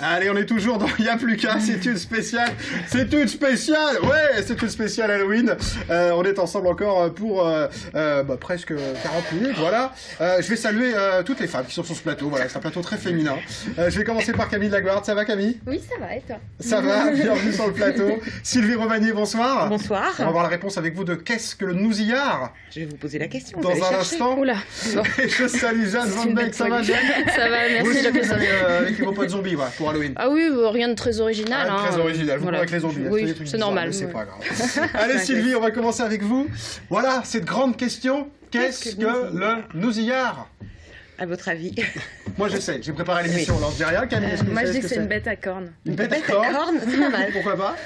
Allez, on est toujours dans Il n'y a plus qu'à, c'est une spéciale, ouais, c'est une spéciale Halloween. On est ensemble encore pour presque 40 minutes, voilà. Je vais saluer toutes les femmes qui sont sur ce plateau, voilà, c'est un plateau très féminin. Je vais commencer par Camille Lagouarde, ça va Camille? Oui, ça va, et toi? Ça va, bienvenue sur le plateau. Sylvie Romagné, bonsoir. Bonsoir. On va avoir la réponse avec vous de qu'est-ce que le nousillard? Je vais vous poser la question. Dans un instant. Oula. Bon. Et je salue Jeanne Van Beek, ça va Jeanne? Ça va, Vous aussi, merci. vous allez avec vos potes zombies, voilà, pour Halloween. Ah oui, rien de très original. Ah, très original, vous voilà. avec les zombies. Oui, des trucs c'est bizarres, normal. mais c'est Ouais. pas grave. Allez Sylvie, on va commencer avec vous. Voilà, cette grande question. Qu'est-ce que le nousillard? À votre avis? Moi je sais, j'ai préparé l'émission, alors je dis rien. Camille, est-ce que vous Moi, je savez dis ce que c'est une bête à cornes. Une bête à Bête à cornes? cornes, c'est pas mal. Pourquoi pas?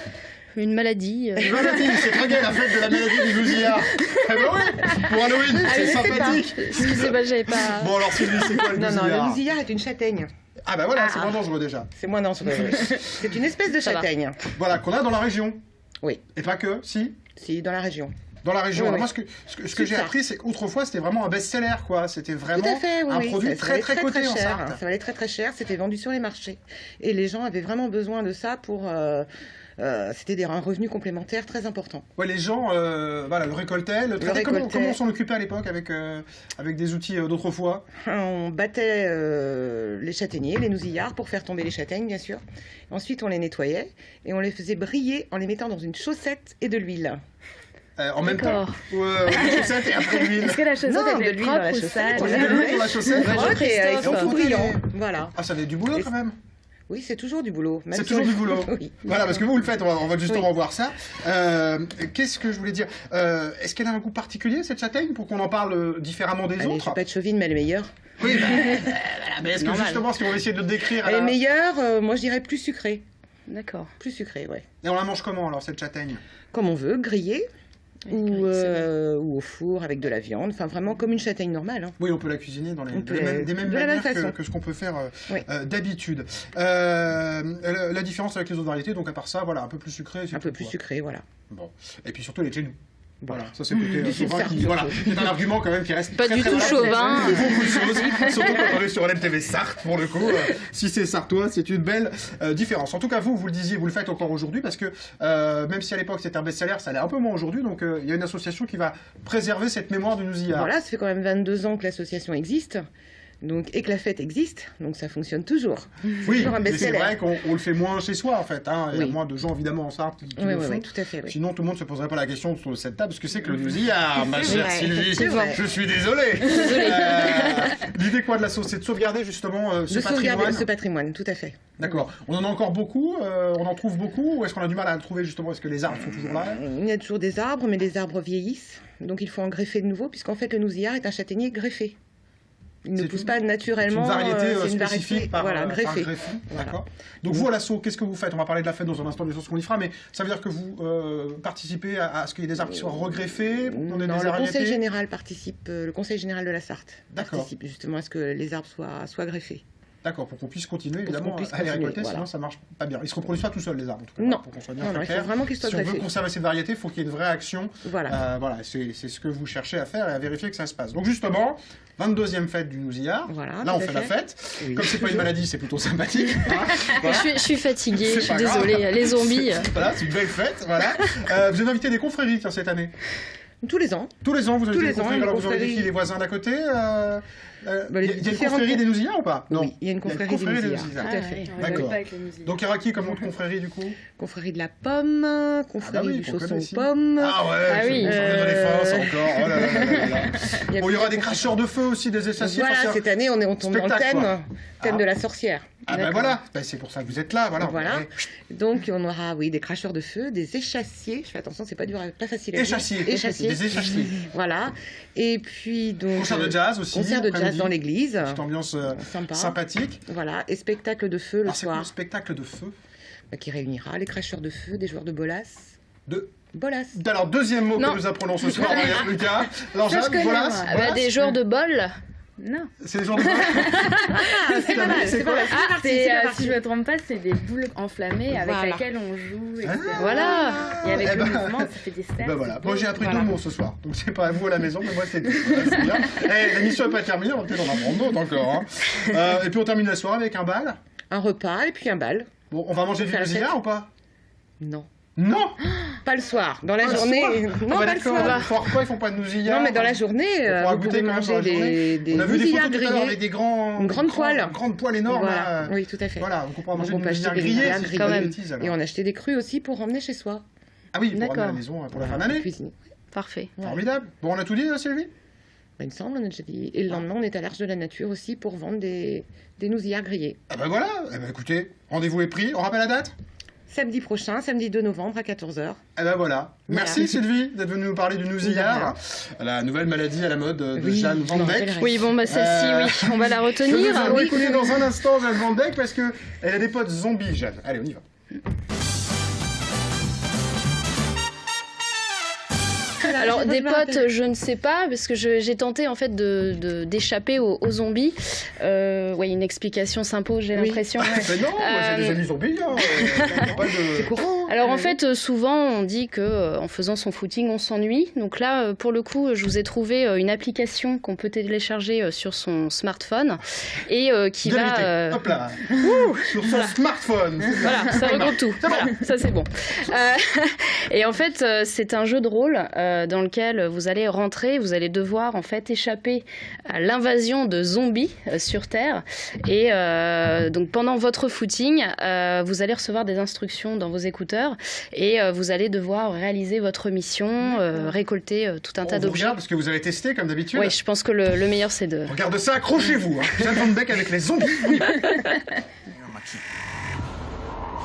Une maladie. Une maladie, c'est très gai la fête de la maladie du nousillard. Eh ben ouais, pour Halloween, c'est sympathique. Excusez-moi, j'avais pas... Bon alors Sylvie, c'est quoi le Non, nousillard? le nousillard est une châtaigne. Ah bah voilà, c'est Ah. moins dangereux déjà. C'est moins dangereux. C'est une espèce de Ça va. châtaigne. Voilà, qu'on a dans la région. Oui, Et pas que, si. si, dans la région. Dans la région. Oui, Alors oui. moi, ce que C'est j'ai ça. appris, c'est qu'autrefois, c'était vraiment un best-seller, quoi. C'était vraiment Tout à fait, oui, un oui. produit Ça très, valait très coté en cher. Sarthe. Ça valait très très cher, c'était vendu sur les marchés. Et les gens avaient vraiment besoin de ça pour... c'était un revenu complémentaire très important. Ouais, les gens, voilà, le récoltaient, le traitaient. Comment on s'en occupait à l'époque avec des outils d'autrefois? On battait les châtaigniers, les nousillards, pour faire tomber les châtaignes, bien sûr. Ensuite, on les nettoyait et on les faisait briller en les mettant dans une chaussette et de l'huile. En même temps. D'accord. Les chaussettes et après l'huile. Est-ce que la chaussette Non, était de l'huile propre dans la ou chaussette. sale? Quand il y a de l'huile dans la chaussette, Propre et ils sont tout brillants. Voilà. ah, ça avait du boulot quand même. Oui, c'est toujours du boulot. même C'est si toujours on- du boulot. Oui. Voilà, parce que vous le faites, on va justement Oui. voir ça. Qu'est-ce que je voulais dire? Est-ce qu'elle a un goût particulier, cette châtaigne, pour qu'on en parle différemment des Allez, je autres? vais pas être chauvine, mais elle est meilleure. Oui, voilà, mais est-ce que Normal. justement, si on va essayer de le décrire, Elle est meilleure, moi je dirais plus sucrée. D'accord. Plus sucrée, ouais. et on la mange comment alors, cette châtaigne? Comme on veut, grillée ou c'est au four avec de la viande. Enfin, vraiment comme une châtaigne normale. Hein. Oui, on peut la cuisiner dans On peut des mêmes de la même manières façon. que ce qu'on peut faire Oui. d'habitude. La différence avec les autres variétés, donc à part ça, voilà, un peu plus sucré. c'est Un peu tout, plus quoi. sucré, voilà. Bon. Et puis surtout les chez nous. Voilà, Voilà. ça c'est le côté chauvin certes, qui, voilà, surtout. c'est un argument quand même qui reste Pas très, du très tout valable. chauvin. Beaucoup de choses, surtout quand on est sur LMTV Sarthe pour le coup. Si c'est sartois, c'est une belle différence. En tout cas, vous le disiez, vous le faites encore aujourd'hui parce que même si à l'époque c'était un best-seller, ça l'est un peu moins aujourd'hui. Donc il y a une association qui va préserver cette mémoire du nousillard. Voilà, ça fait quand même 22 ans que l'association existe. Donc, et que la fête existe, donc ça fonctionne toujours. Oui, toujours un mais c'est best-seller. vrai qu'on le fait moins chez soi en fait. Hein. Il y a Oui. moins de gens évidemment en Sarthe qui Oui, le oui, font. oui, tout à fait. Oui. Sinon, tout le monde ne se poserait pas la question autour de cette table, ce que c'est que le nousillard, ma chère vrai, Sylvie. c'est vrai. Je suis désolé. L'idée quoi de la sauce, c'est de sauvegarder justement ce De sauvegarder patrimoine. ce patrimoine, tout à fait. D'accord. On en a encore beaucoup, on en trouve beaucoup, ou est-ce qu'on a du mal à le trouver justement? Est-ce que les arbres sont toujours là? Il y a toujours des arbres, mais les arbres vieillissent. Donc il faut en greffer de nouveau, puisqu'en fait le nousillard est un châtaignier greffé. Il ne C'est pousse une- pas naturellement. C'est une variété c'est une spécifique variété, par, voilà, par greffée. greffon. Voilà. D'accord. Donc vous à l'assaut, qu'est-ce que vous faites? On va parler de la fête dans un instant, des choses qu'on y fera, mais ça veut dire que vous participez à ce qu'il y ait des arbres qui soient regreffés, on ait Non, des le variétés? conseil général participe, le conseil général de la Sarthe D'accord. participe justement à ce que les arbres soient greffés. D'accord, pour qu'on puisse continuer Pour évidemment qu'on puisse à les continuer, récolter, voilà. sinon ça marche pas bien. Ils se reproduisent pas tout seuls les arbres en tout cas. Non. Pour qu'on soit bien Non, non, très il faut clair. vraiment qu'ils soient Si on veut greffés. conserver cette variété, il faut qu'il y ait une vraie action. Voilà. Voilà, c'est ce que vous cherchez à faire et à vérifier que ça se passe. Donc justement, 22e fête du nousillard. Voilà, Là, on tout à fait la fait. fête. Oui, Comme c'est pas une toujours. maladie, c'est plutôt sympathique. Hein. Voilà. Je suis fatiguée, C'est je suis pas grave. désolée. Les zombies. Voilà, c'est une belle fête. Voilà. Vous avez invité des confréries tiens, cette année. Tous les ans. Tous les ans, vous avez Tous des les ans, confréries. une Alors vous avez confrérie. qui, les voisins d'à côté Bah, Il y les a une différentes confrérie des nousillards ou pas? Non. Oui, il y a une confrérie des nousillards. nousillards. Tout à fait. D'accord. Avec les musiques. Donc il y aura qui comme autre confrérie du coup? Confrérie de la pomme, confrérie oui, du qu'on chausson connaît ici. pomme. Ah ouais, Ah c'est oui. bon, ça me donne faim, ça encore. Oh là là là là là. Il y a Bon, il y aura plusieurs des cracheurs de feu aussi, des échassiers. Voilà, enfin, c'est- cette année, on tombe dans le spectacle, thème, quoi. thème Ah. de la sorcière. Ah ben D'accord. voilà, ben, c'est pour ça que vous êtes là, voilà. Voilà. Ouais. Donc, on aura, oui, des cracheurs de feu, des échassiers. Je fais attention, c'est pas dur, pas facile à dire. Échassiers. Échassiers. Des échassiers. Voilà. Et puis, donc. Concert de jazz aussi. Concert de jazz après-midi. dans l'église. Petite ambiance Sympa. sympathique. Voilà. Et spectacle de feu le Alors c'est quoi soir, le spectacle de feu qui réunira les cracheurs de feu, des joueurs de bolas. de... Bolas. Alors, deuxième mot Non. que nous apprenons ce soir, il n'y a plus qu'à. Alors, Ça, je Jeanne, connais, voilà. moi. Ah bah, des joueurs de bol. Non. C'est les joueurs de bol. Ah, c'est pas mal, c'est pas mal. Ah, parti, c'est, c'est parti. si je me trompe pas, c'est des boules enflammées avec Voilà. lesquelles on joue. etc. Ah. Voilà. Et avec Eh le ben, mouvement, ça fait des cercles. Ben voilà, moi j'ai appris Voilà. 2 mots ce soir, donc c'est pas à vous à la maison, mais moi c'est tout. Voilà, c'est bien. L'émission n'est pas terminée, on va peut-être en apprendre d'autres encore. Hein. Et puis on termine la soirée avec un bal. un repas et puis un bal. Bon, on va manger du Faire la musillard fête. ou pas? Non. Non. Pas le soir. Dans la Pas le journée. soir. Non, Ah bah pas le d'accord. soir. Pourquoi ils font pas de nousillard? Non, mais dans la journée, On pourra vous goûter pouvez quand même dans la manger journée. des On a vu des nousillards photos tout à l'heure grillés. avec des grands, Une grande poêle. grande poêle énorme. Voilà. Là. Oui, tout à fait. Voilà, donc on pourra manger on du peut acheter nousillard des grillé, nousillard si je dis grillés. pas de bêtises, alors. Et on a acheté des crus aussi pour ramener chez soi. Ah oui, pour ramener à la D'accord. maison pour la fin d'année. Cuisine. Parfait. Voilà. Formidable. Bon, on a tout dit, Sylvie? Bah, il me semble, on a déjà dit. Et le lendemain, on est à l'Arche de la Nature aussi pour vendre des nousillards grillés. Ah ben voilà. Eh ben écoutez, rendez-vous est pris. On rappelle la date? Samedi prochain, samedi 2 novembre à 14h. Eh ben voilà. Merci Sylvie d'être venue nous parler du nousillard, la nouvelle maladie à la mode de Oui, Jeanne je Van m'en Beek. rappellerai. Oui, bon, bah celle-ci, oui, on va la Que nous retenir. allons Oui. écouter dans un instant Jeanne Van Beek parce que elle a des potes zombies, Jeanne. Allez, on y va. Alors des potes, je ne sais pas, parce que j'ai tenté en fait d'échapper aux zombies. Ouais, une explication s'impose, j'ai Oui. l'impression. Mais non, moi j'ai des amis zombies. Hein. Pas de... C'est courant. Alors en fait, souvent on dit que en faisant son footing, on s'ennuie. Donc là, pour le coup, je vous ai trouvé une application qu'on peut télécharger sur son smartphone et qui Bien va. évité. Hop là. Sur son smartphone. C'est bien. Voilà, ça regroupe tout. Voilà, ça c'est bon. Et en fait, c'est un jeu de rôle dans lequel vous allez rentrer, vous allez devoir en fait échapper à l'invasion de zombies sur Terre. Et donc pendant votre footing, vous allez recevoir des instructions dans vos écouteurs et vous allez devoir réaliser votre mission, récolter tout un tas On vous d'objets. regarde parce que vous avez testé comme d'habitude. Oui, je pense que le meilleur c'est de. Regarde ça, accrochez-vous. Hein. Jeanne Van Beek avec les zombies. On y va.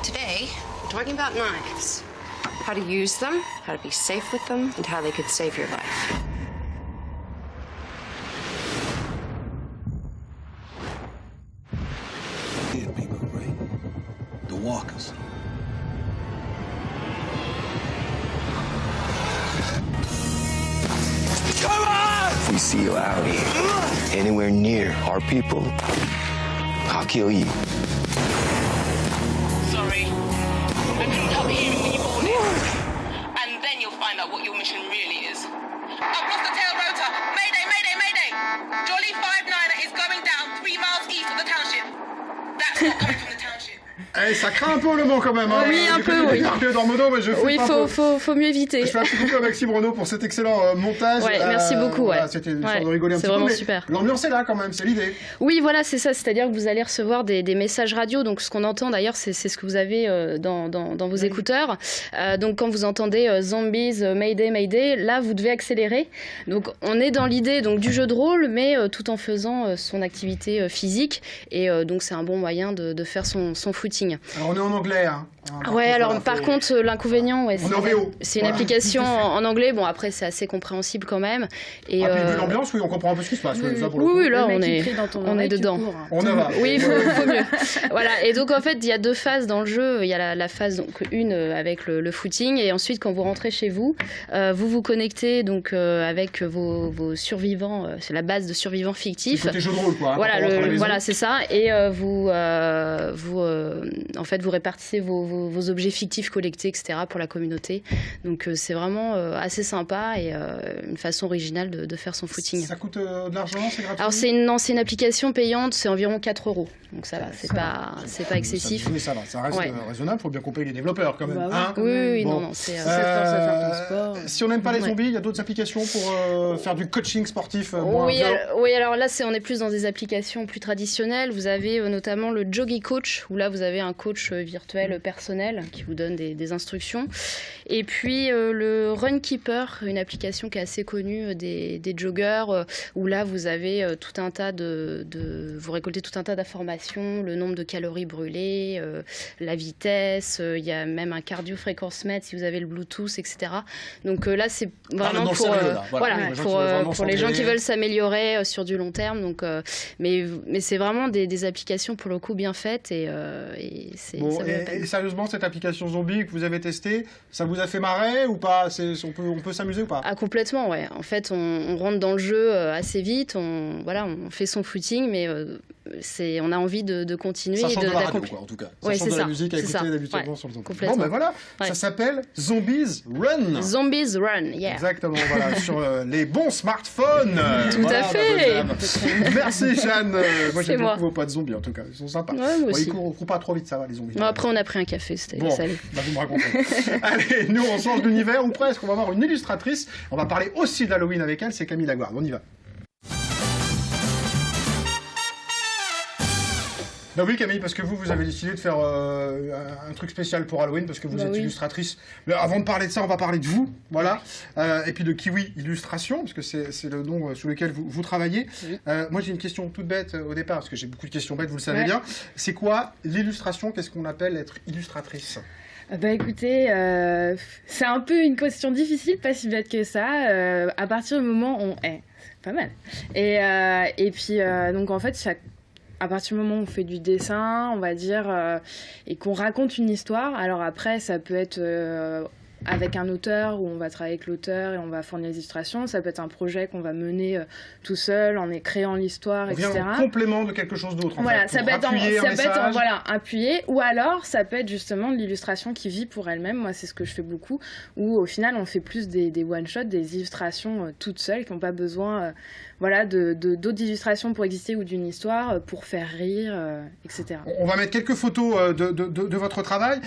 Today, we're talking about knives. How to use them, how to be safe with them, and how they could save your life. Here, people, right? The walkers. If we see you out here, anywhere near our people, I'll kill you. Sorry. I couldn't help hearing when you called in. And then you'll find out what your mission really is. I've lost the tail rotor. Mayday, mayday, mayday. Jolly 59er is going down 3 miles east of the township. That's not coming from the township. Eh, ça craint un peu le mot quand même. Hein. Oui, un J'ai peu, fait oui. des dans Modo, mais je fais Oui, pas un peu. faut mieux éviter. Je fais un petit coucou à Maxime Renaud pour cet excellent montage. Ouais, merci beaucoup, Voilà, ouais. c'était une Ouais, sorte de rigoler un c'est petit peu. vraiment Mais super. l'ambiance est là quand même, c'est l'idée. Oui, voilà, c'est ça. C'est-à-dire que vous allez recevoir des messages radio. Donc, ce qu'on entend d'ailleurs, c'est ce que vous avez dans vos écouteurs. Donc, quand vous entendez zombies, mayday, mayday, là, vous devez accélérer. Donc, on est dans l'idée donc du jeu de rôle, mais tout en faisant son activité physique. Et donc, c'est un bon moyen de faire son footing. Alors on est en anglais. Hein. Ouais, alors voilà, par faut- contre, l'inconvénient, ouais, On est en VO. c'est une Voilà. application en anglais. Bon, après, c'est assez compréhensible quand même. Et, Ah, puis vu l'ambiance, oui, on comprend un peu ce qui se passe. Oui, ça, pour le coup. oui, là, Le on mec, il est, crie dans ton on oreille, est tu dedans. cours. On en va. Oui, il faut mieux. Voilà. Et donc, en fait, il y a 2 phases dans le jeu. Il y a la phase, donc, une avec le footing. Et ensuite, quand vous rentrez chez vous, vous vous connectez donc, avec vos survivants. C'est la base de survivants C'est fictifs. le côté jeu de rôle, quoi. hein, Voilà, quand on rentre à la maison. voilà, c'est ça. Et en fait, vous répartissez vos objets fictifs collectés, etc., pour la communauté. Donc, c'est vraiment assez sympa et une façon originale de faire son footing. Ça coûte de l'argent, c'est gratuit. Alors, c'est une application payante, c'est environ 4 €. Donc, ça va, c'est pas excessif. Oui, ça va, ça reste Ouais. raisonnable. Faut bien qu'on paye les développeurs quand même. Bah oui, hein. quand Oui, même. oui, Bon. non, c'est. Ça te force à faire ton sport. Si on n'aime pas les Ouais. zombies, il y a d'autres applications pour faire du coaching sportif moins Oui, violent. oui, alors là, on est plus dans des applications plus traditionnelles. Vous avez notamment le Joggy Coach, où là, vous avez un coach virtuel personnel qui vous donne des instructions. Et puis le Runkeeper, une application qui est assez connue des joggeurs, où là, vous avez tout un tas vous récoltez tout un tas d'informations, le nombre de calories brûlées, la vitesse, il y a même un cardio frequence mètre si vous avez le Bluetooth, etc. Donc là, c'est vraiment dans le pour, sérieux, là. Voilà, voilà, les gens pour, qui veulent vraiment pour les gens qui s'entraîner. veulent s'améliorer sur du long terme. Donc, mais c'est vraiment des applications pour le coup bien faites et Bon, ça vaut la peine. et sérieusement, cette application zombie que vous avez testée, ça vous a fait marrer ou pas? On peut s'amuser ou pas? Ah, complètement, ouais. En fait, on rentre dans le jeu assez vite, on fait son footing, mais on a envie de continuer Ça et chante de la radio, d'accomplir. quoi, en tout cas. Ouais, ça chante c'est de la ça, musique à c'est écouter ça. habituellement Ouais, sur les ondes. complètement. Bon, ben voilà, Ouais. ça s'appelle Zombies Run. Zombies Run, yeah. Exactement, voilà, sur les bons smartphones. Tout Voilà, à ma fait. bonne dame. Merci Jeanne. Moi C'est j'aime moi. beaucoup vos potes zombies en tout cas, ils sont sympas. Ouais, moi Bon, aussi. ils courent pas trop vite, ça va les zombies. Bon, après, on a pris un café, c'était Bon, salé. bah vous me racontez. Allez, nous on change d'univers ou presque, on va voir une illustratrice. On va parler aussi de l'Halloween avec elle, c'est Camille Laguarde. On y va. Bah oui Camille, parce que vous avez décidé de faire un truc spécial pour Halloween, parce que vous êtes illustratrice. Mais avant de parler de ça, on va parler de vous, voilà. Et puis de Kiwi Illustration, parce que c'est le nom sous lequel vous travaillez. Oui. Moi j'ai une question toute bête au départ, parce que j'ai beaucoup de questions bêtes, vous le savez bien. C'est quoi l'illustration? Qu'est-ce qu'on appelle être illustratrice? Bah écoutez, c'est un peu une question difficile, pas si bête que ça. À partir du moment où on est, c'est pas mal. Et puis donc en fait, à partir du moment où on fait du dessin, on va dire, et qu'on raconte une histoire, alors après ça peut être avec un auteur, où on va travailler avec l'auteur et on va fournir les illustrations. Ça peut être un projet qu'on va mener tout seul en créant l'histoire, On etc. vient en complément de quelque chose d'autre. Voilà, ça peut être voilà, appuyé, ou alors ça peut être justement de l'illustration qui vit pour elle-même. Moi, c'est ce que je fais beaucoup, où au final, on fait plus des one-shots, des illustrations toutes seules, qui n'ont pas besoin d'autres illustrations pour exister ou d'une histoire pour faire rire, etc. On va mettre quelques photos de votre travail.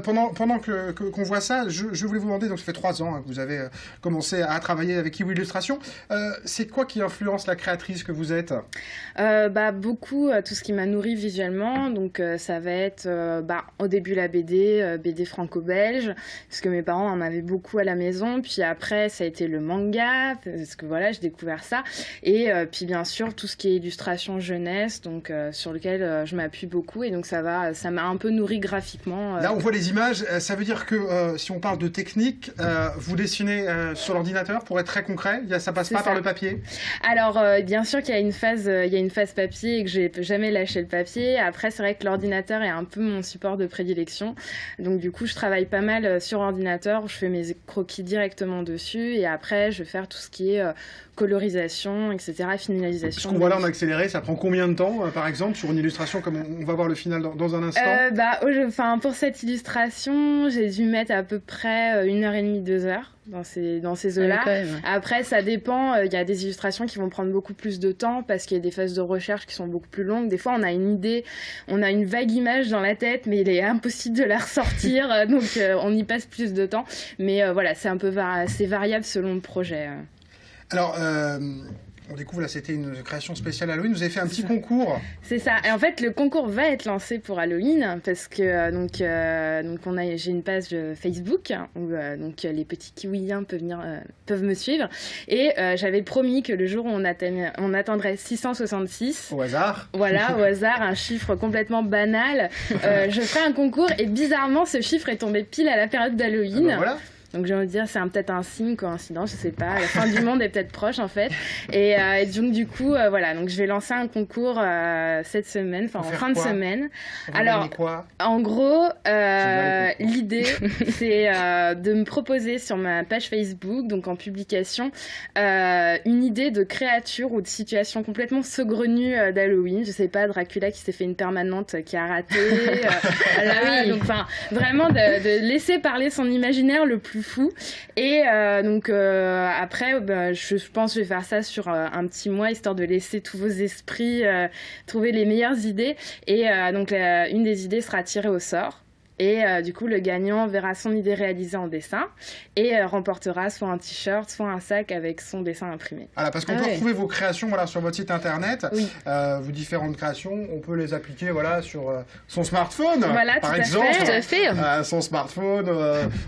Pendant qu'on voit ça, je voulais vous demander, donc ça fait 3 ans que vous avez commencé à travailler avec Kiwi Illustration. C'est quoi qui influence la créatrice que vous êtes? Beaucoup, tout ce qui m'a nourri visuellement. Donc ça va être au début la BD franco-belge, parce que mes parents en avaient beaucoup à la maison. Puis après, ça a été le manga, parce que voilà, j'ai découvert ça. Et puis bien sûr, tout ce qui est illustration jeunesse, donc sur lequel je m'appuie beaucoup. Et donc ça m'a un peu nourri graphiquement. Là, on voit les images. Ça veut dire que si on parle de technique, vous dessinez sur l'ordinateur pour être très concret. Ça passe pas par le papier. Alors, bien sûr qu'il y a une phase papier et que j'ai jamais lâché le papier. Après, c'est vrai que l'ordinateur est un peu mon support de prédilection. Donc, du coup, je travaille pas mal sur ordinateur. Je fais mes croquis directement dessus et après, je vais faire tout ce qui est colorisation, etc., finalisation. Ce qu'on voit là en accéléré, ça prend combien de temps, par exemple, sur une illustration, comme on va voir le final dans un instant? Pour cette illustration, j'ai dû mettre à peu près 1h30, 2 heures dans ces eaux-là. Ouais. Après, ça dépend. Il y a des illustrations qui vont prendre beaucoup plus de temps parce qu'il y a des phases de recherche qui sont beaucoup plus longues. Des fois, on a une idée, on a une vague image dans la tête, mais il est impossible de la ressortir, donc on y passe plus de temps. Mais voilà, c'est un peu c'est variable selon le projet. Alors, on découvre là, c'était une création spéciale Halloween. Vous avez fait un petit concours. C'est ça. Et en fait, le concours va être lancé pour Halloween parce que j'ai une page Facebook où les petits kiwiens peuvent me suivre. Et j'avais promis que le jour où on atteindrait 666. Au hasard. Voilà, au hasard, un chiffre complètement banal. Je ferai un concours et bizarrement, ce chiffre est tombé pile à la période d'Halloween. Voilà. Donc j'ai envie de dire, c'est peut-être un signe, coïncidence, je sais pas. La fin du monde est peut-être proche en fait. Et donc du coup, voilà. Donc je vais lancer un concours cette semaine, en fin de semaine. Alors, quoi en gros, l'idée, c'est de me proposer sur ma page Facebook, donc en publication, une idée de créature ou de situation complètement saugrenue d'Halloween. Je sais pas, Dracula qui s'est fait une permanente qui a raté. Donc vraiment de laisser parler son imaginaire le plus fou. Et après, je pense que je vais faire ça sur un petit mois, histoire de laisser tous vos esprits trouver les meilleures idées. Et une des idées sera tirée au sort. Et du coup, le gagnant verra son idée réalisée en dessin et remportera soit un t-shirt, soit un sac avec son dessin imprimé. Voilà, parce qu'on peut retrouver vos créations sur votre site internet. Oui. Vos différentes créations, on peut les appliquer sur son smartphone, voilà, par exemple. Tout à fait. Son smartphone.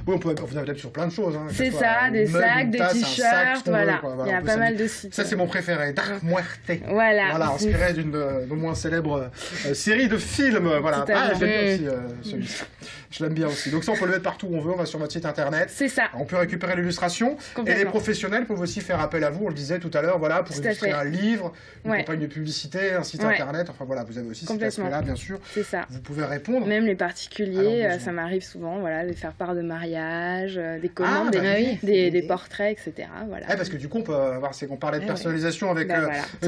Oui, vous adapter sur plein de choses. C'est ça, des sacs, des t-shirts, voilà. Il y a pas mal de sites. Ça, c'est mon préféré, Dark Muerte. Voilà. Inspiré d'une moins célèbre série de films. Voilà. J'aime bien aussi celui-ci. Je l'aime bien aussi. Donc ça, on peut le mettre partout où on veut. On va sur votre site internet. C'est ça. On peut récupérer l'illustration. Et les professionnels peuvent aussi faire appel à vous. On le disait tout à l'heure, voilà, pour illustrer un livre, une campagne de publicité, un site internet. Enfin voilà, vous avez aussi cet aspect-là, bien sûr. C'est ça. Vous pouvez répondre. Même les particuliers, ça m'arrive souvent, voilà, de faire part de mariage, des commandes, des portraits, etc. Voilà. Parce que du coup, on peut avoir, on parlait de personnalisation avec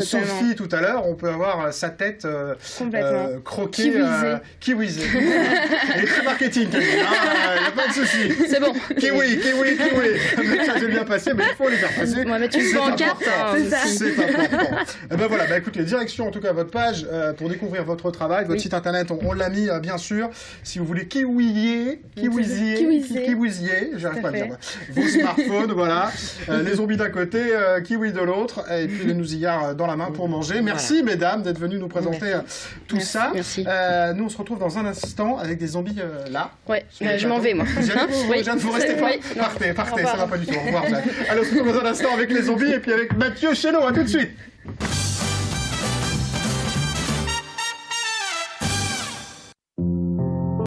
Sophie tout à l'heure, on peut avoir sa tête croquée, kiwisée. Elle est très marketing, il n'y a pas de souci. C'est bon. Kiwi. Ça s'est bien passé, mais il faut les faire passer. On va mettre une pancarte. C'est important. Et ben voilà, écoutez, direction en tout cas votre page pour découvrir votre travail, votre site internet, on l'a mis bien sûr. Si vous voulez kiwiser, j'arrive pas à le dire. Vos smartphones, voilà. Les zombies d'un côté, kiwi de l'autre, et puis les nousillards dans la main pour manger. Merci mesdames d'être venues nous présenter tout ça. Merci. Nous on se retrouve dans un instant avec des zombies là. Ouais, je m'en vais moi. Jeanne, vous restez pas. Partez, ça va pas du tout. Au revoir Jeanne. Allez, on se retrouve dans un instant avec les zombies et puis avec Mathieu Chéneau. À tout de suite.